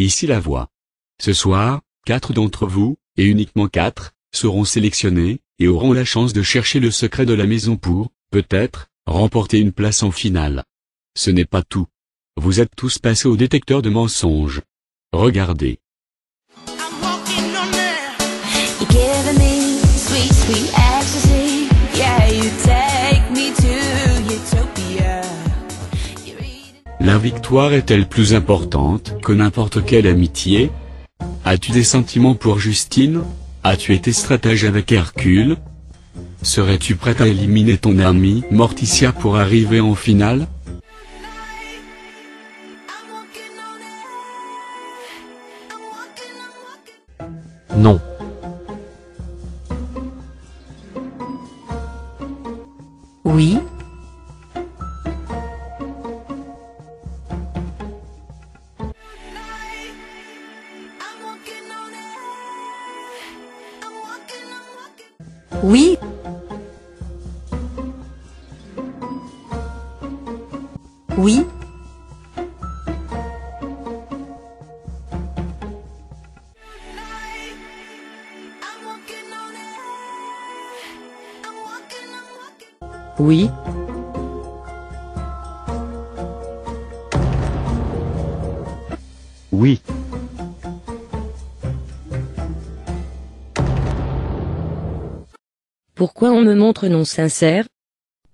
Ici la voix. Ce soir, 4 d'entre vous, et uniquement 4, seront sélectionnés, et auront la chance de chercher le secret de la maison pour, peut-être, remporter une place en finale. Ce n'est pas tout. Vous êtes tous passés au détecteur de mensonges. Regardez. La victoire est-elle plus importante que n'importe quelle amitié? As-tu des sentiments pour Justine? As-tu été stratège avec Hercule? Serais-tu prête à éliminer ton amie Morticia pour arriver en finale? Non. Oui. Oui. Oui. Oui. Oui. Pourquoi on me montre non sincère?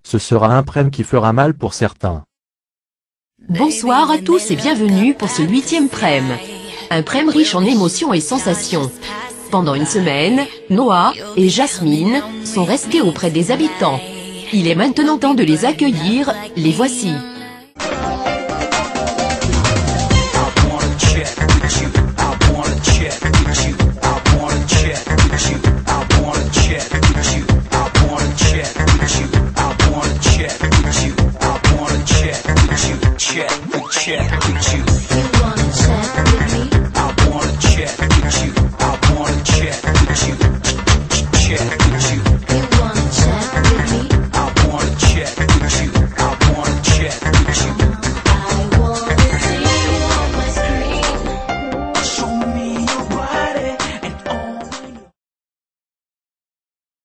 Ce sera un prême qui fera mal pour certains. Bonsoir à tous et bienvenue pour ce 8e prême. Un prême riche en émotions et sensations. Pendant une semaine, Noah et Jasmine sont restés auprès des habitants. Il est maintenant temps de les accueillir, les voici.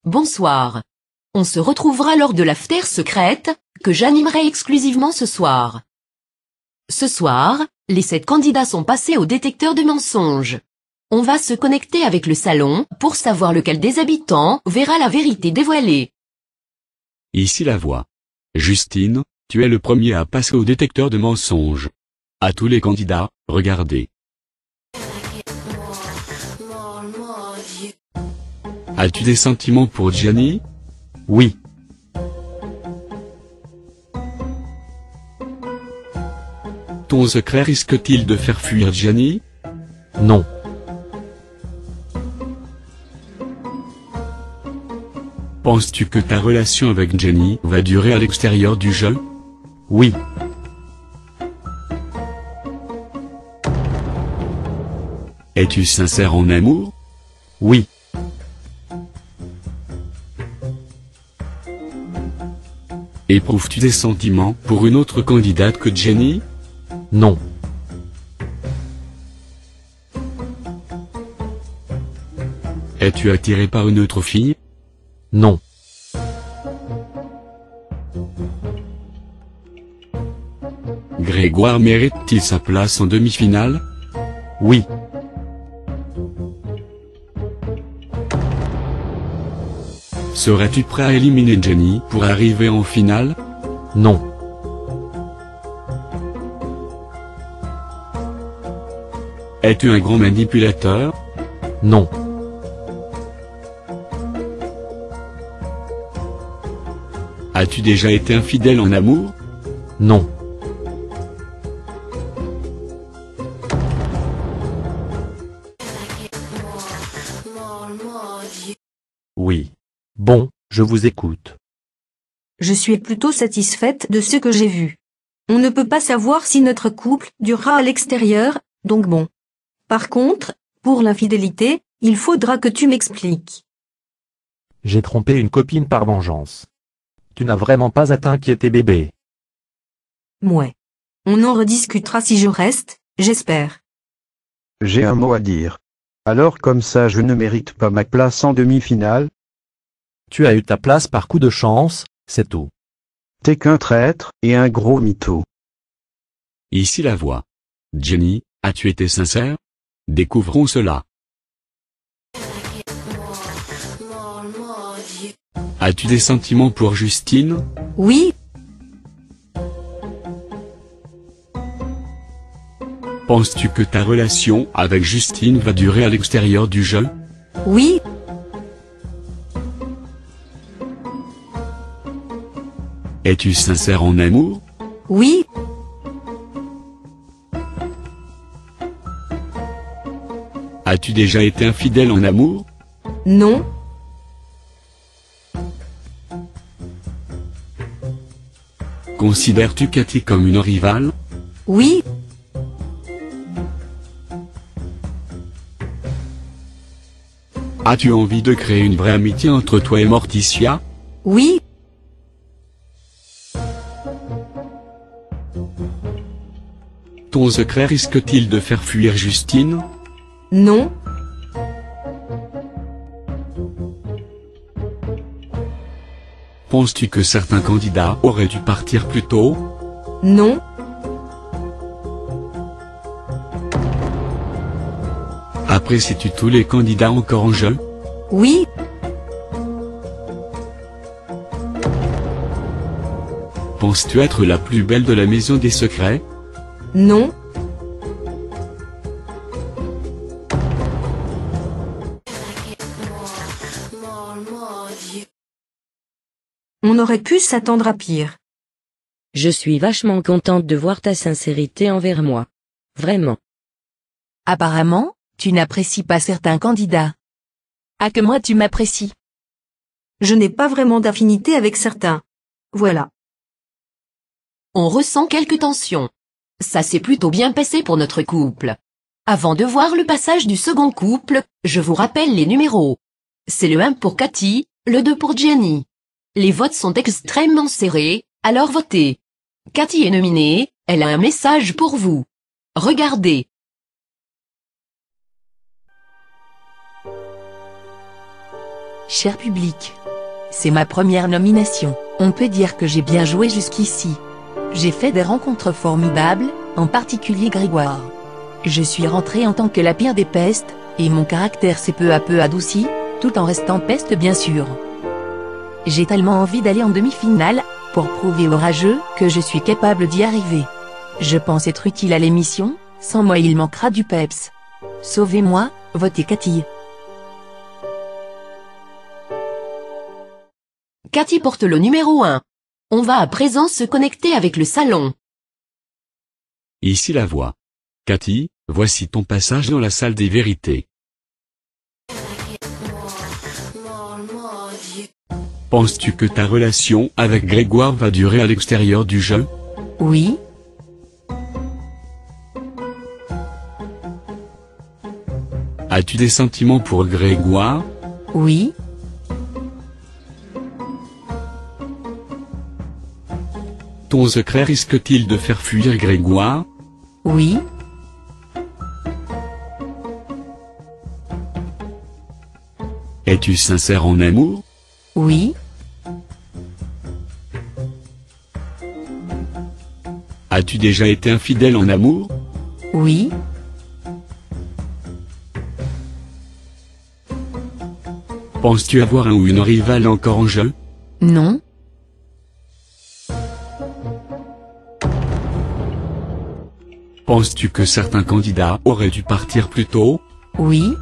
Bonsoir. On se retrouvera lors de l'after secrète, que j'animerai exclusivement ce soir. Ce soir, les 7 candidats sont passés au détecteur de mensonges. On va se connecter avec le salon, pour savoir lequel des habitants verra la vérité dévoilée. Ici la voix. Justine, tu es le premier à passer au détecteur de mensonges. À tous les candidats, regardez. As-tu des sentiments pour Gianni? Oui. Ton secret risque-t-il de faire fuir Gianni? Non. Penses-tu que ta relation avec Jenny va durer à l'extérieur du jeu? Oui. Es-tu sincère en amour? Oui. Éprouves-tu des sentiments pour une autre candidate que Jenny? Non. Es-tu attiré par une autre fille? Non. Grégoire mérite-t-il sa place en demi-finale? Oui. Serais-tu prêt à éliminer Jenny pour arriver en finale? Non. Es-tu un grand manipulateur? Non. As-tu déjà été infidèle en amour? Non. Oui. Bon, je vous écoute. Je suis plutôt satisfaite de ce que j'ai vu. On ne peut pas savoir si notre couple durera à l'extérieur, donc bon. Par contre, pour l'infidélité, il faudra que tu m'expliques. J'ai trompé une copine par vengeance. Tu n'as vraiment pas à t'inquiéter, bébé. Mouais. On en rediscutera si je reste, j'espère. J'ai un mot à dire. Alors comme ça je ne mérite pas ma place en demi-finale? Tu as eu ta place par coup de chance, c'est tout. T'es qu'un traître et un gros mytho. Ici la voix. Jenny, as-tu été sincère? Découvrons cela. As-tu des sentiments pour Justine? Oui, Penses-tu que ta relation avec Justine va durer à l'extérieur du jeu? oui, Es-tu sincère en amour? oui, As-tu déjà été infidèle en amour? non, Considères-tu Cathy comme une rivale? oui, As-tu envie de créer une vraie amitié entre toi et Morticia? oui, Ton secret risque-t-il de faire fuir Justine? non, Penses-tu que certains candidats auraient dû partir plus tôt? non, Apprécies-tu tous les candidats encore en jeu? oui, Penses-tu être la plus belle de la maison des secrets? non, on aurait pu s'attendre à pire. Je suis vachement contente de voir ta sincérité envers moi. Vraiment. Apparemment, tu n'apprécies pas certains candidats. Ah que moi tu m'apprécies. Je n'ai pas vraiment d'affinité avec certains. Voilà. On ressent quelques tensions. Ça s'est plutôt bien passé pour notre couple. Avant de voir le passage du second couple, je vous rappelle les numéros. C'est le 1 pour Cathy, le 2 pour Jenny. Les votes sont extrêmement serrés, alors votez. Cathy est nominée, elle a un message pour vous. Regardez. Cher public, c'est ma première nomination. On peut dire que j'ai bien joué jusqu'ici. J'ai fait des rencontres formidables, en particulier Grégoire. Je suis rentrée en tant que la pire des pestes, et mon caractère s'est peu à peu adouci, tout en restant peste bien sûr. J'ai tellement envie d'aller en demi-finale, pour prouver aux rageux que je suis capable d'y arriver. Je pense être utile à l'émission, sans moi il manquera du peps. Sauvez-moi, votez Cathy. Cathy porte le numéro 1. On va à présent se connecter avec le salon. Ici la voix. Cathy, voici ton passage dans la salle des vérités. Penses-tu que ta relation avec Grégoire va durer à l'extérieur du jeu? Oui, As-tu des sentiments pour Grégoire? oui, Ton secret risque-t-il de faire fuir Grégoire? oui, Es-tu sincère en amour? oui, As-tu déjà été infidèle en amour? oui, Penses-tu avoir un ou une rivale encore en jeu? non, Penses-tu que certains candidats auraient dû partir plus tôt? oui,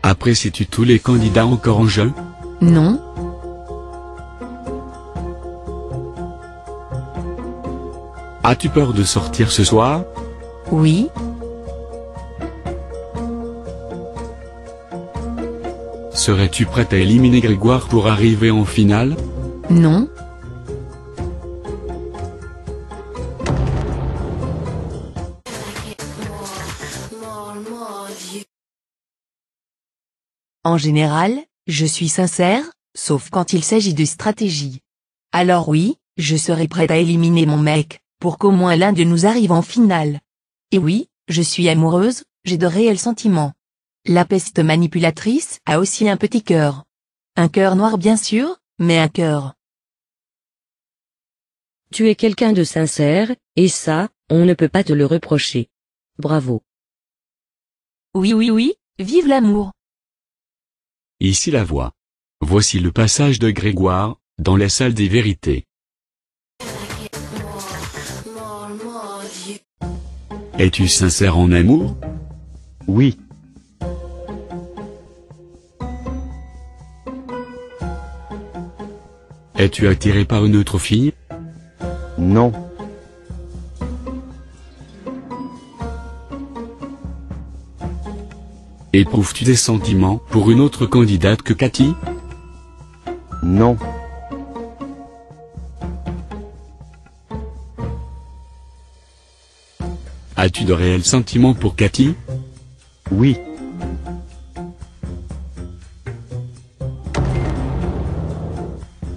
Apprécies-tu tous les candidats encore en jeu? non, As-tu peur de sortir ce soir? oui, Serais-tu prête à éliminer Grégoire pour arriver en finale? non, en général, je suis sincère, sauf quand il s'agit de stratégie. Alors oui, je serai prête à éliminer mon mec, pour qu'au moins l'un de nous arrive en finale. Et oui, je suis amoureuse, j'ai de réels sentiments. La peste manipulatrice a aussi un petit cœur. Un cœur noir bien sûr, mais un cœur. Tu es quelqu'un de sincère, et ça, on ne peut pas te le reprocher. Bravo. Oui oui oui, vive l'amour. Ici la voix. Voici le passage de Grégoire, dans la salle des vérités. Es-tu sincère en amour? Oui. Es-tu attiré par une autre fille? Non. Éprouves-tu des sentiments pour une autre candidate que Cathy? Non. As-tu de réels sentiments pour Cathy? Oui.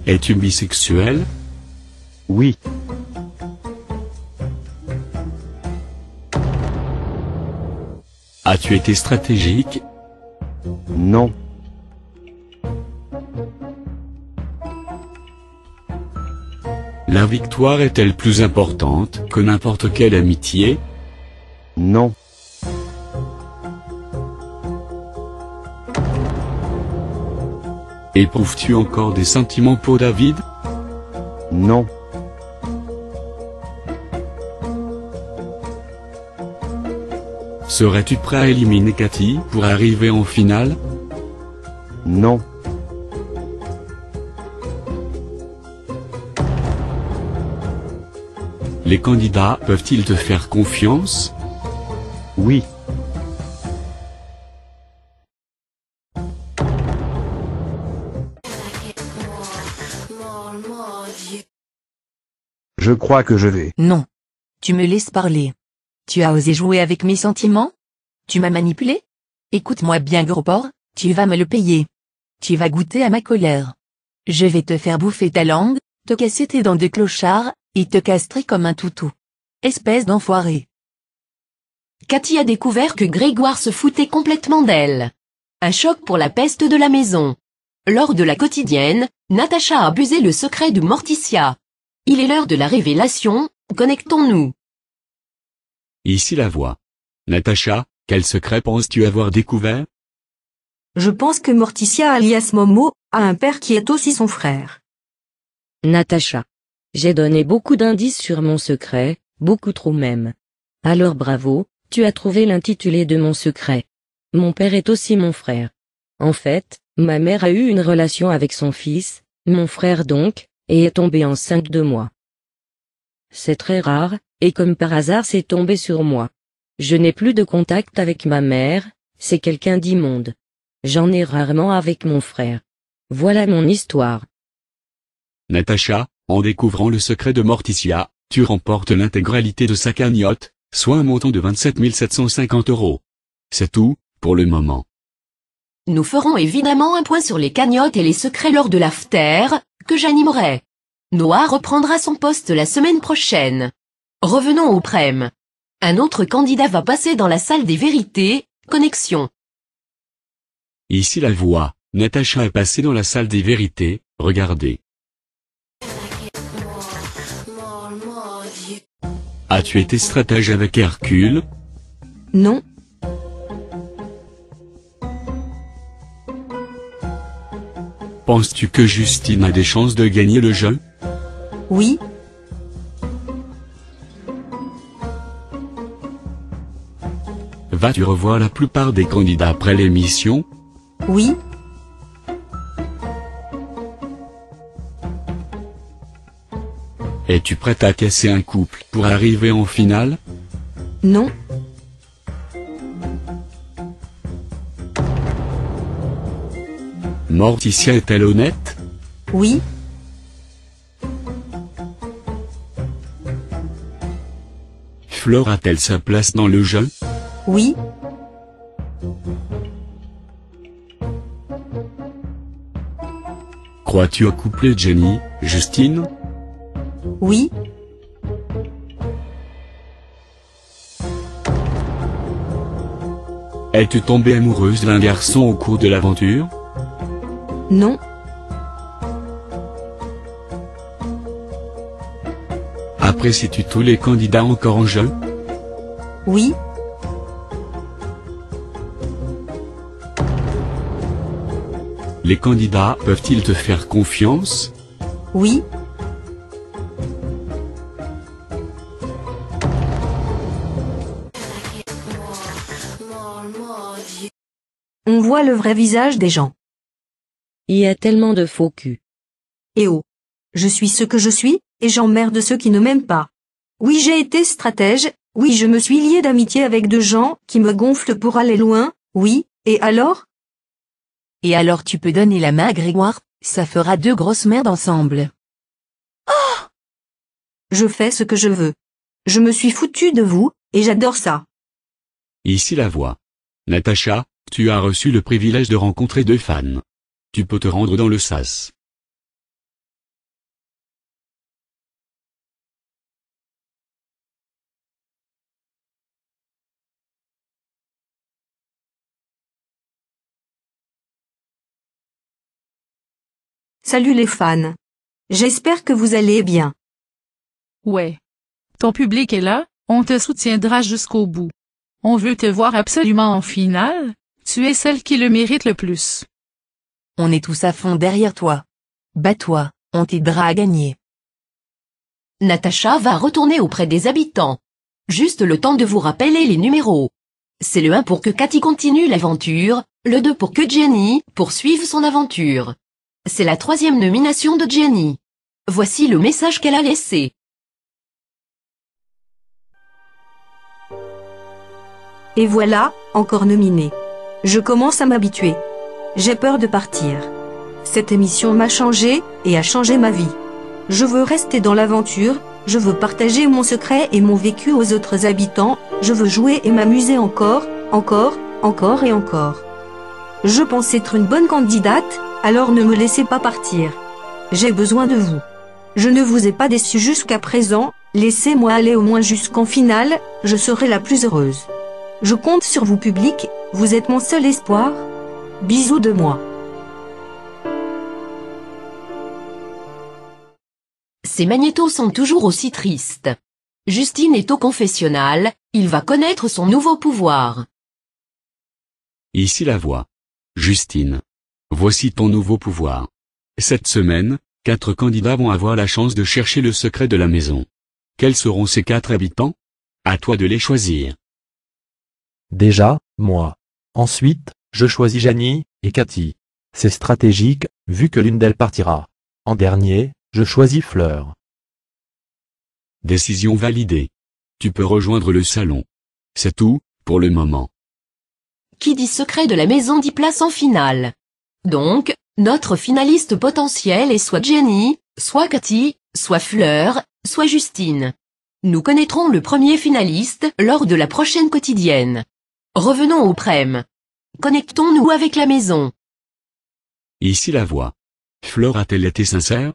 Es-tu bisexuel? Oui. As-tu été stratégique? Non. La victoire est-elle plus importante que n'importe quelle amitié? Non. Éprouves-tu encore des sentiments pour David? Non. Serais-tu prêt à éliminer Cathy pour arriver en finale? Non. Les candidats peuvent-ils te faire confiance? Oui. Je crois que je vais. Non. Tu me laisses parler. Tu as osé jouer avec mes sentiments? Tu m'as manipulé? Écoute-moi bien gros porc, tu vas me le payer. Tu vas goûter à ma colère. Je vais te faire bouffer ta langue, te casser tes dents de clochard, et te castrer comme un toutou. Espèce d'enfoiré. Cathy a découvert que Grégoire se foutait complètement d'elle. Un choc pour la peste de la maison. Lors de la quotidienne, Natacha a abusé le secret de Morticia. Il est l'heure de la révélation, connectons-nous. Ici la voix. Natacha, quel secret penses-tu avoir découvert? Je pense que Morticia alias Momo a un père qui est aussi son frère. Natacha. J'ai donné beaucoup d'indices sur mon secret, beaucoup trop même. Alors bravo, tu as trouvé l'intitulé de mon secret. Mon père est aussi mon frère. En fait, ma mère a eu une relation avec son fils, mon frère donc, et est tombée enceinte de moi. C'est très rare, et comme par hasard c'est tombé sur moi. Je n'ai plus de contact avec ma mère, c'est quelqu'un d'immonde. J'en ai rarement avec mon frère. Voilà mon histoire. Natacha, en découvrant le secret de Morticia, tu remportes l'intégralité de sa cagnotte, soit un montant de 27 750 €. C'est tout, pour le moment. Nous ferons évidemment un point sur les cagnottes et les secrets lors de l'after, que j'animerai. Noah reprendra son poste la semaine prochaine. Revenons au prème. Un autre candidat va passer dans la salle des vérités, connexion. Ici la voix. Natacha est passée dans la salle des vérités, regardez. As-tu été stratège avec Hercule? Non. Penses-tu que Justine a des chances de gagner le jeu? Oui. Vas-tu revoir la plupart des candidats après l'émission? Oui. Es-tu prête à casser un couple pour arriver en finale? Non. Morticia est-elle honnête? Oui. Flore a-t-elle sa place dans le jeu? Oui. Crois-tu au couple Jenny, Justine? Oui. Es-tu tombée amoureuse d'un garçon au cours de l'aventure? Non. Apprécies-tu tous les candidats encore en jeu? Oui. Les candidats peuvent-ils te faire confiance? Oui. On voit le vrai visage des gens. Il y a tellement de faux culs. Et oh. Je suis ce que je suis, et j'emmerde ceux qui ne m'aiment pas. Oui, j'ai été stratège, oui, je me suis lié d'amitié avec de gens qui me gonflent pour aller loin, oui, et alors? Et alors tu peux donner la main à Grégoire, ça fera 2 grosses merdes ensemble. Je fais ce que je veux. Je me suis foutu de vous, et j'adore ça. Ici la voix. Natacha, tu as reçu le privilège de rencontrer 2 fans. Tu peux te rendre dans le sas. Salut les fans. J'espère que vous allez bien. Ouais. Ton public est là, on te soutiendra jusqu'au bout. On veut te voir absolument en finale, tu es celle qui le mérite le plus. On est tous à fond derrière toi. Bats-toi, on t'aidera à gagner. Natacha va retourner auprès des habitants. Juste le temps de vous rappeler les numéros. C'est le 1 pour que Cathy continue l'aventure, le 2 pour que Jenny poursuive son aventure. C'est la 3e nomination de Jenny. Voici le message qu'elle a laissé. Et voilà, encore nominé. Je commence à m'habituer. J'ai peur de partir. Cette émission m'a changé, et a changé ma vie. Je veux rester dans l'aventure, je veux partager mon secret et mon vécu aux autres habitants, je veux jouer et m'amuser encore et encore. Je pense être une bonne candidate, alors ne me laissez pas partir. J'ai besoin de vous. Je ne vous ai pas déçu jusqu'à présent, laissez-moi aller au moins jusqu'en finale, je serai la plus heureuse. Je compte sur vous public, vous êtes mon seul espoir. Bisous de moi. Ces magnétos sont toujours aussi tristes. Justine est au confessionnal, il va connaître son nouveau pouvoir. Ici la voix. Justine. Voici ton nouveau pouvoir. Cette semaine, 4 candidats vont avoir la chance de chercher le secret de la maison. Quels seront ces 4 habitants? À toi de les choisir. Déjà, moi. Ensuite, je choisis Jenny et Cathy. C'est stratégique, vu que l'une d'elles partira. En dernier, je choisis Fleur. Décision validée. Tu peux rejoindre le salon. C'est tout, pour le moment. Qui dit secret de la maison dit place en finale. Donc, notre finaliste potentiel est soit Jenny, soit Cathy, soit Fleur, soit Justine. Nous connaîtrons le premier finaliste lors de la prochaine quotidienne. Revenons au prème. Connectons-nous avec la maison. Ici la voix. Fleur a-t-elle été sincère?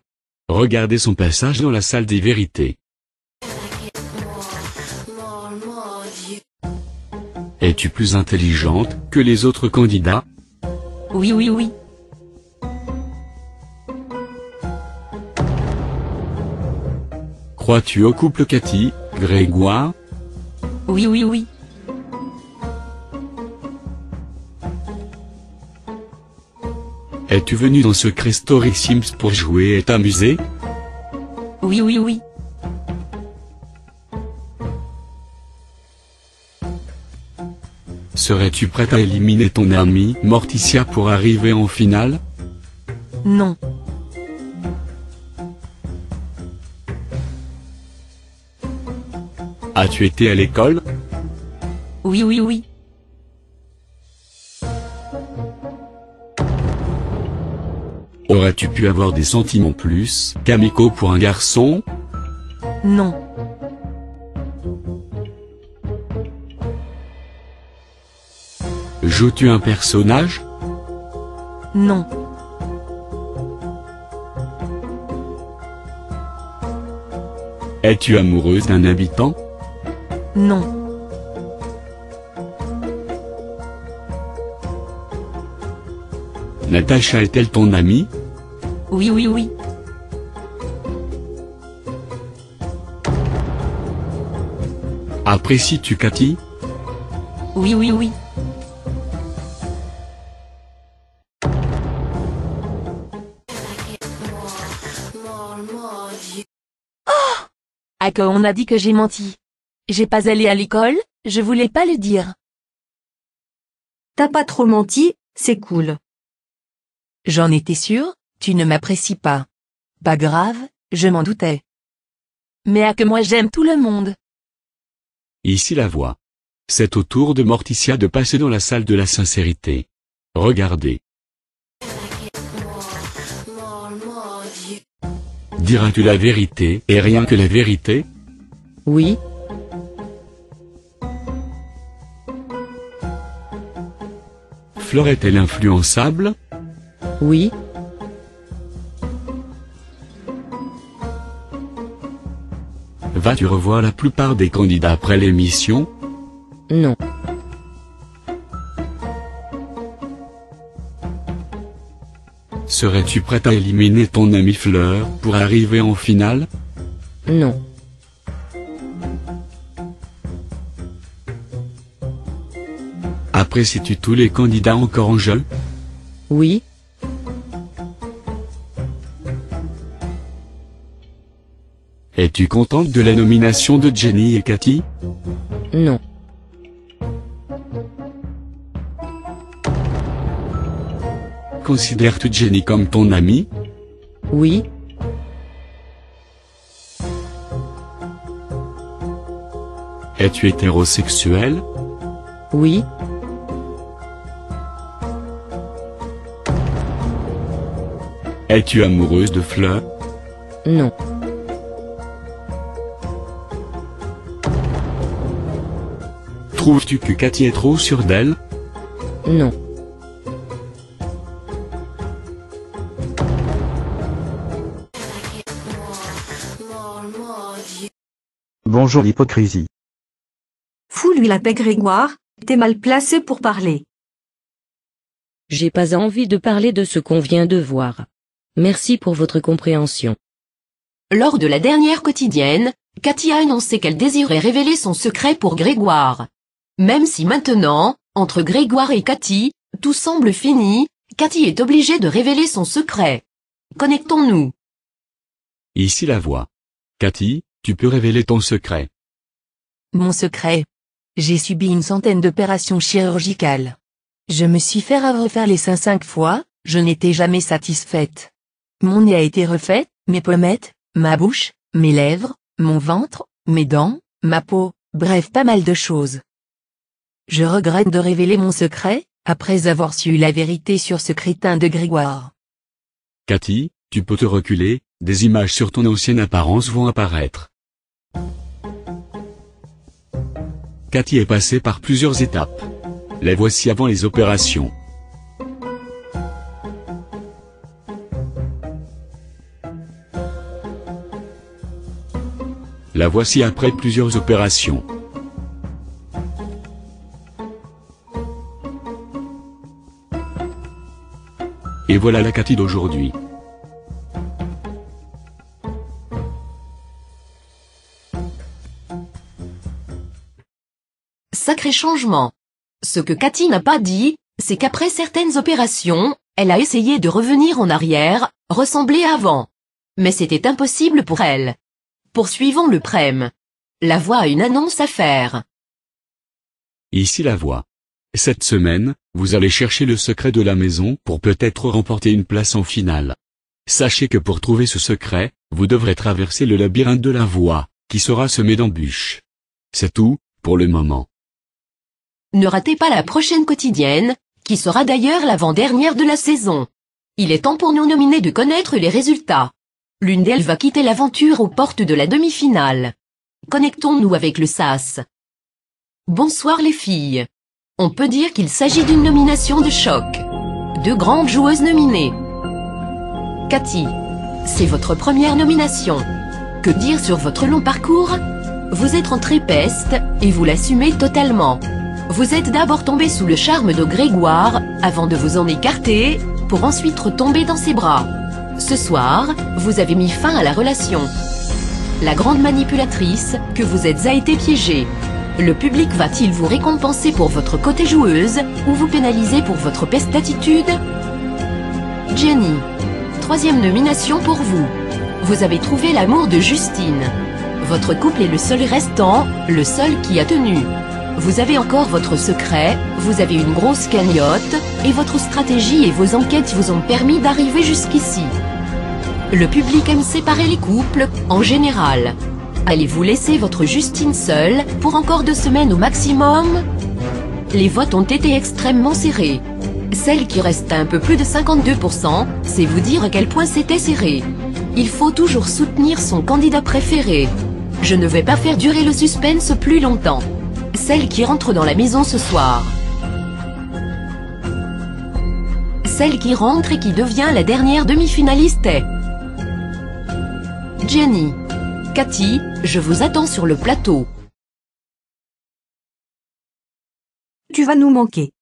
Regardez son passage dans la salle des vérités. Es-tu plus intelligente que les autres candidats? Oui. Crois-tu au couple Cathy, Grégoire? Oui. Es-tu venu dans Secret Story Sims pour jouer et t'amuser? Oui. Serais-tu prête à éliminer ton amie Morticia pour arriver en finale? Non. As-tu été à l'école? Oui. Aurais-tu pu avoir des sentiments plus qu'amicaux pour un garçon? Non. Joues-tu un personnage? Non. Es-tu amoureuse d'un habitant? Non. Natacha est-elle ton amie? Oui, oui, oui. Apprécies-tu Cathy? Oui, oui, oui. Oh! À quoi on a dit que j'ai menti? J'ai pas allé à l'école, je voulais pas le dire. T'as pas trop menti, c'est cool. J'en étais sûre, tu ne m'apprécies pas. Pas grave, je m'en doutais. Mais à que moi j'aime tout le monde. Ici la voix. C'est au tour de Morticia de passer dans la salle de la sincérité. Regardez. Diras-tu la vérité et rien que la vérité? Oui, Fleur est-elle influençable? oui, Vas-tu revoir la plupart des candidats après l'émission? non, Serais-tu prête à éliminer ton amie Fleur pour arriver en finale? non, Apprécies-tu tous les candidats encore en jeu? oui, Es-tu contente de la nomination de Jenny et Cathy? non, Considères-tu Jenny comme ton amie? oui, Es-tu hétérosexuel? oui, Es-tu amoureuse de Fleur? non, Trouves-tu que Cathy est trop sûre d'elle? non, Bonjour l'hypocrisie. Fous-lui la paix Grégoire, t'es mal placé pour parler. j'ai pas envie de parler de ce qu'on vient de voir. Merci pour votre compréhension. Lors de la dernière quotidienne, Cathy a annoncé qu'elle désirait révéler son secret pour Grégoire. Même si maintenant, entre Grégoire et Cathy, tout semble fini, Cathy est obligée de révéler son secret. Connectons-nous. Ici la voix. Cathy, tu peux révéler ton secret. Mon secret. J'ai subi une centaine d'opérations chirurgicales. Je me suis fait refaire les seins 5 fois, je n'étais jamais satisfaite. Mon nez a été refait, mes pommettes, ma bouche, mes lèvres, mon ventre, mes dents, ma peau, bref pas mal de choses. Je regrette de révéler mon secret, après avoir su la vérité sur ce crétin de Grégoire. Cathy, tu peux te reculer, des images sur ton ancienne apparence vont apparaître. Cathy est passée par plusieurs étapes. Les voici avant les opérations. La voici après plusieurs opérations. Et voilà la Cathy d'aujourd'hui. Sacré changement. Ce que Cathy n'a pas dit, c'est qu'après certaines opérations, elle a essayé de revenir en arrière, ressembler à avant. Mais c'était impossible pour elle. Poursuivons le prème. La voix a une annonce à faire. Ici la voix. Cette semaine, vous allez chercher le secret de la maison pour peut-être remporter une place en finale. Sachez que pour trouver ce secret, vous devrez traverser le labyrinthe de la voix, qui sera semé d'embûches. C'est tout, pour le moment. Ne ratez pas la prochaine quotidienne, qui sera d'ailleurs l'avant-dernière de la saison. Il est temps pour nous nominés de connaître les résultats. L'une d'elles va quitter l'aventure aux portes de la demi-finale. Connectons-nous avec le SAS. Bonsoir les filles. On peut dire qu'il s'agit d'une nomination de choc. 2 grandes joueuses nominées. Cathy, c'est votre première nomination. Que dire sur votre long parcours? Vous êtes rentrée peste, et vous l'assumez totalement. Vous êtes d'abord tombée sous le charme de Grégoire, avant de vous en écarter, pour ensuite retomber dans ses bras. Ce soir, vous avez mis fin à la relation. La grande manipulatrice que vous êtes a été piégée. Le public va-t-il vous récompenser pour votre côté joueuse, ou vous pénaliser pour votre peste d'attitude? Jenny. 3e nomination pour vous. Vous avez trouvé l'amour de Justine. Votre couple est le seul restant, le seul qui a tenu. Vous avez encore votre secret, vous avez une grosse cagnotte, et votre stratégie et vos enquêtes vous ont permis d'arriver jusqu'ici. Le public aime séparer les couples, en général. Allez-vous laisser votre Justine seule, pour encore 2 semaines au maximum? Les votes ont été extrêmement serrés. Celle qui reste à un peu plus de 52%, c'est vous dire à quel point c'était serré. Il faut toujours soutenir son candidat préféré. Je ne vais pas faire durer le suspense plus longtemps. Celle qui rentre dans la maison ce soir. Celle qui rentre et qui devient la dernière demi-finaliste est Jenny. Cathy, je vous attends sur le plateau. Tu vas nous manquer.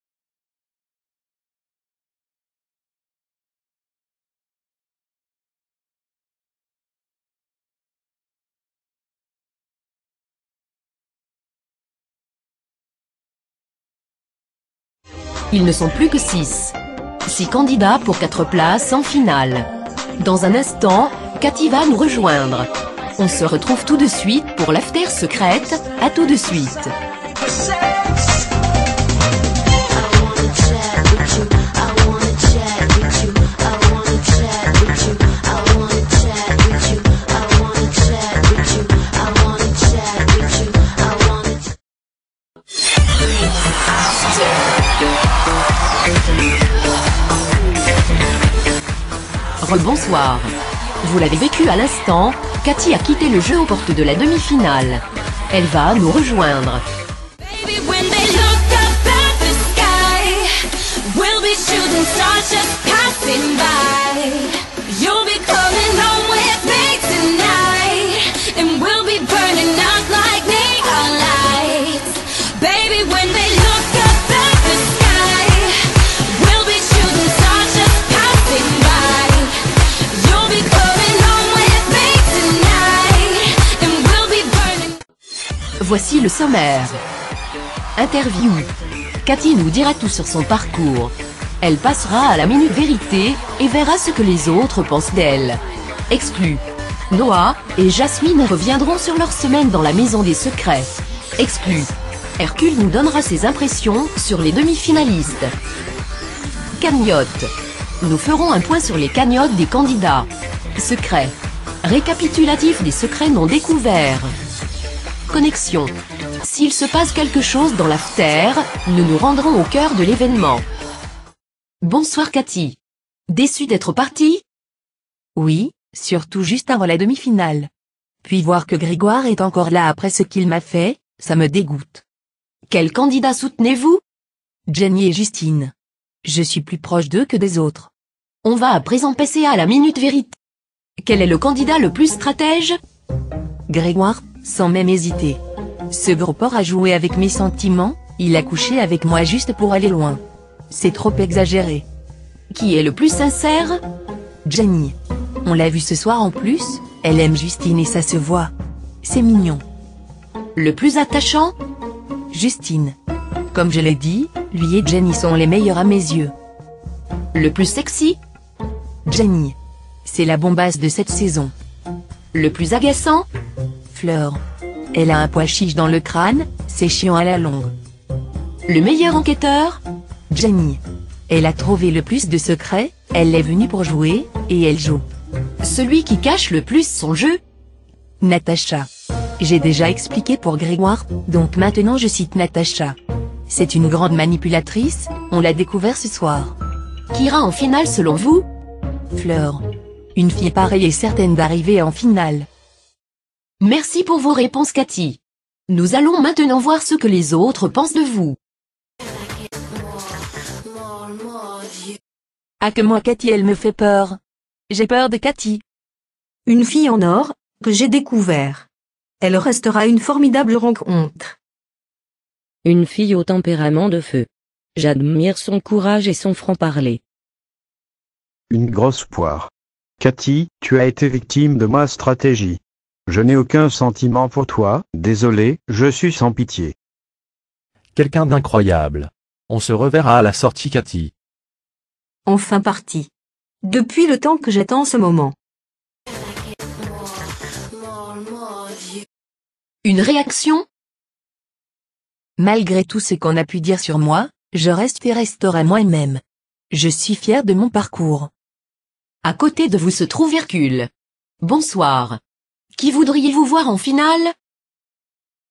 Ils ne sont plus que 6. 6 candidats pour 4 places en finale. Dans un instant, Cathy va nous rejoindre. On se retrouve tout de suite pour l'after secrète, à tout de suite. Rebonsoir. Vous l'avez vécu à l'instant, Cathy a quitté le jeu aux portes de la demi-finale. Elle va nous rejoindre. Voici le sommaire. Interview. Cathy nous dira tout sur son parcours. Elle passera à la minute vérité et verra ce que les autres pensent d'elle. Exclu. Noah et Jasmine reviendront sur leur semaine dans la maison des secrets. Exclu. Hercule nous donnera ses impressions sur les demi-finalistes. Cagnotte. Nous ferons un point sur les cagnottes des candidats. Secret. Récapitulatif des secrets non découverts. Connexion. S'il se passe quelque chose dans l'after, nous nous rendrons au cœur de l'événement. Bonsoir Cathy. Déçue d'être partie? Oui, surtout juste avant la demi-finale. Puis voir que Grégoire est encore là après ce qu'il m'a fait, ça me dégoûte. Quel candidat soutenez-vous? Jenny et Justine. Je suis plus proche d'eux que des autres. On va à présent passer à la minute vérité. Quel est le candidat le plus stratège? Grégoire, sans même hésiter. Ce gros porc a joué avec mes sentiments, il a couché avec moi juste pour aller loin. C'est trop exagéré. Qui est le plus sincère? Jenny. On l'a vu ce soir en plus, elle aime Justine et ça se voit. C'est mignon. Le plus attachant? Justine. Comme je l'ai dit, lui et Jenny sont les meilleurs à mes yeux. Le plus sexy? Jenny. C'est la bombasse de cette saison. Le plus agaçant? Fleur. Elle a un pois chiche dans le crâne, c'est chiant à la longue. Le meilleur enquêteur? Jenny. Elle a trouvé le plus de secrets, elle est venue pour jouer, et elle joue. Celui qui cache le plus son jeu? Natacha. J'ai déjà expliqué pour Grégoire, donc maintenant je cite Natacha. C'est une grande manipulatrice, on l'a découvert ce soir. Qui ira en finale selon vous? Fleur. Une fille pareille est certaine d'arriver en finale. Merci pour vos réponses Cathy. Nous allons maintenant voir ce que les autres pensent de vous. Ah que moi Cathy elle me fait peur. J'ai peur de Cathy. Une fille en or, que j'ai découvert. Elle restera une formidable rencontre. Une fille au tempérament de feu. J'admire son courage et son franc-parler. une grosse poire. Cathy, tu as été victime de ma stratégie. Je n'ai aucun sentiment pour toi, désolé, je suis sans pitié. Quelqu'un d'incroyable. On se reverra à la sortie, Cathy. Enfin parti. Depuis le temps que j'attends ce moment. Une réaction? Malgré tout ce qu'on a pu dire sur moi, je reste et resterai moi-même. Je suis fier de mon parcours. À côté de vous se trouve Hercule. Bonsoir. Qui voudriez-vous voir en finale?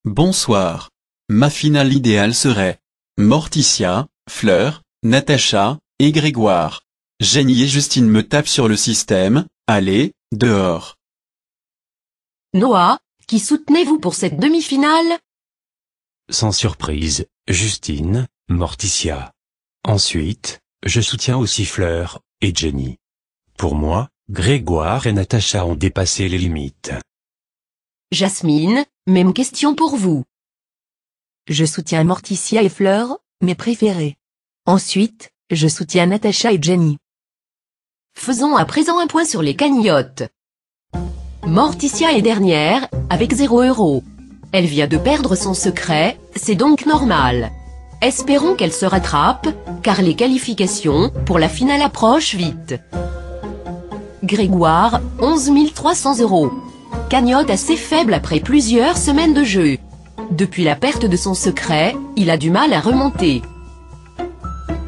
Bonsoir. Ma finale idéale serait Morticia, Fleur, Natacha et Grégoire. Jenny et Justine me tapent sur le système, allez, dehors. Noah, qui soutenez-vous pour cette demi-finale? Sans surprise, Justine, Morticia. Ensuite, je soutiens aussi Fleur et Jenny. Pour moi, Grégoire et Natacha ont dépassé les limites. Jasmine, même question pour vous. Je soutiens Morticia et Fleur, mes préférés. Ensuite, je soutiens Natacha et Jenny. Faisons à présent un point sur les cagnottes. Morticia est dernière, avec 0 €. Elle vient de perdre son secret, c'est donc normal. Espérons qu'elle se rattrape, car les qualifications pour la finale approchent vite. Grégoire, 11 300 €. Cagnotte assez faible après plusieurs semaines de jeu. Depuis la perte de son secret, il a du mal à remonter.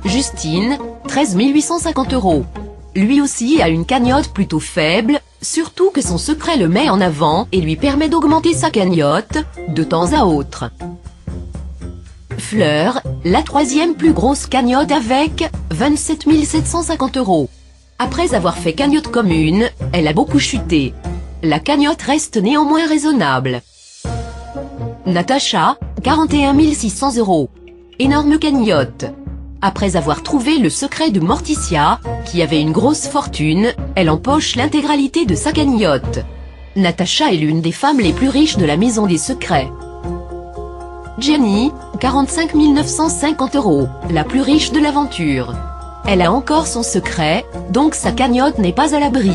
Justine, 13 850 €. Lui aussi a une cagnotte plutôt faible, surtout que son secret le met en avant et lui permet d'augmenter sa cagnotte, de temps à autre. Fleur, la troisième plus grosse cagnotte avec 27 750 €. Après avoir fait cagnotte commune, elle a beaucoup chuté. La cagnotte reste néanmoins raisonnable. Natacha, 41 600 €. Énorme cagnotte. Après avoir trouvé le secret de Morticia, qui avait une grosse fortune, elle empoche l'intégralité de sa cagnotte. Natacha est l'une des femmes les plus riches de la maison des secrets. Jenny, 45 950 €, la plus riche de l'aventure. Elle a encore son secret, donc sa cagnotte n'est pas à l'abri.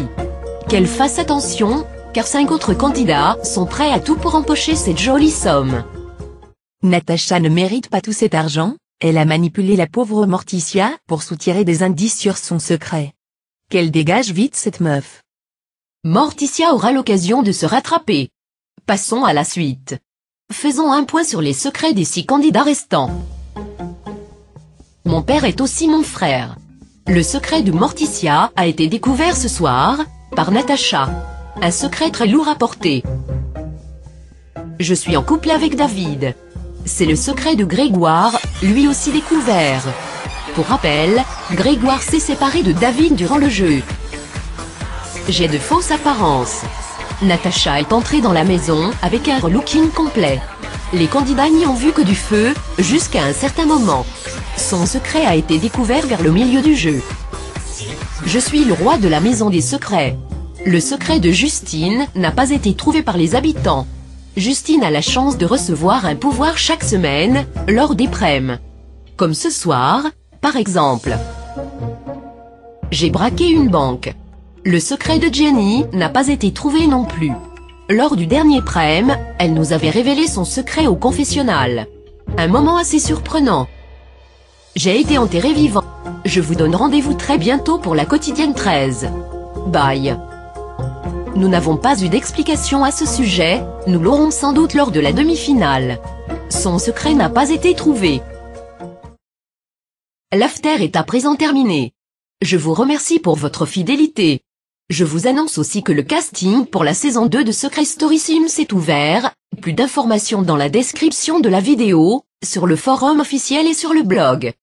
Qu'elle fasse attention, car 5 autres candidats sont prêts à tout pour empocher cette jolie somme. Natacha ne mérite pas tout cet argent, elle a manipulé la pauvre Morticia pour soutirer des indices sur son secret. Qu'elle dégage vite cette meuf. Morticia aura l'occasion de se rattraper. Passons à la suite. Faisons un point sur les secrets des 6 candidats restants. Mon père est aussi mon frère. Le secret de Morticia a été découvert ce soir, par Natacha. Un secret très lourd à porter. Je suis en couple avec David. C'est le secret de Grégoire, lui aussi découvert. Pour rappel, Grégoire s'est séparé de David durant le jeu. J'ai de fausses apparences. Natacha est entrée dans la maison avec un relooking complet. Les candidats n'y ont vu que du feu, jusqu'à un certain moment. Son secret a été découvert vers le milieu du jeu. Je suis le roi de la maison des secrets. Le secret de Justine n'a pas été trouvé par les habitants. Justine a la chance de recevoir un pouvoir chaque semaine, lors des prêmes. Comme ce soir, par exemple. J'ai braqué une banque. Le secret de Jenny n'a pas été trouvé non plus. Lors du dernier prême, elle nous avait révélé son secret au confessionnal. Un moment assez surprenant. J'ai été enterré vivant. Je vous donne rendez-vous très bientôt pour la quotidienne 13. Bye. Nous n'avons pas eu d'explication à ce sujet, nous l'aurons sans doute lors de la demi-finale. Son secret n'a pas été trouvé. L'after est à présent terminé. Je vous remercie pour votre fidélité. Je vous annonce aussi que le casting pour la saison 2 de Secret Story Sims est ouvert. Plus d'informations dans la description de la vidéo, sur le forum officiel et sur le blog.